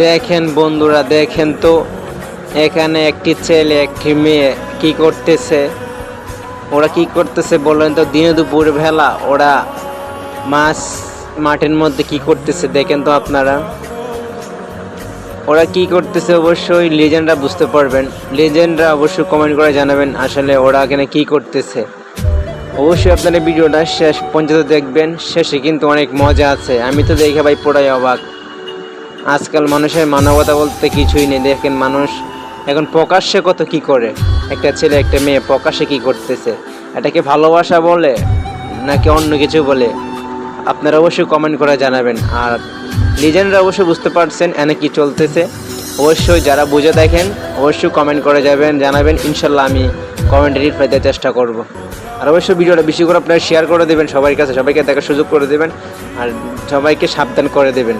দেখেন বন্ধুরা, দেখেন তো এখানে একটি ছেলে একটি মেয়ে কি করতেছে। ওরা কি করতেছে বলেন তো? দিনে দুপুর বেলা ওরা মাছ মাঠের মধ্যে কি করতেছে দেখেন তো আপনারা। ওরা কি করতেছে অবশ্যই লিজেন্ডরা বুঝতে পারবেন। লিজেন্ডরা অবশ্যই কমেন্ট করে জানাবেন আসলে ওরা এখানে কি করতেছে। অবশ্যই আপনারা ভিডিওটা শেষ পর্যন্ত দেখবেন, শেষে কিন্তু অনেক মজা আছে। আমি তো দেখে ভাই পুরাই অবাক। আজকাল মানুষের মানবতা বলতে কিছুই নেই। দেখেন মানুষ এখন প্রকাশ্যে কত কি করে, একটা ছেলে একটা মেয়ে প্রকাশ্যে কি করতেছে। এটাকে ভালোবাসা বলে নাকি অন্য কিছু বলে আপনারা অবশ্যই কমেন্ট করে জানাবেন। আর লিজেন্ডরা অবশ্যই বুঝতে পারছেন এনে কি চলতেছে। অবশ্যই যারা বুঝে দেখেন অবশ্যই কমেন্ট করে জানাবেন। ইনশাল্লাহ আমি কমেন্টে রিপ্লাই দেওয়ার চেষ্টা করব। আর অবশ্যই ভিডিওটা বেশি করে আপনারা শেয়ার করে দেবেন সবার কাছে, সবাইকে দেখার সুযোগ করে দেবেন আর সবাইকে সাবধান করে দেবেন।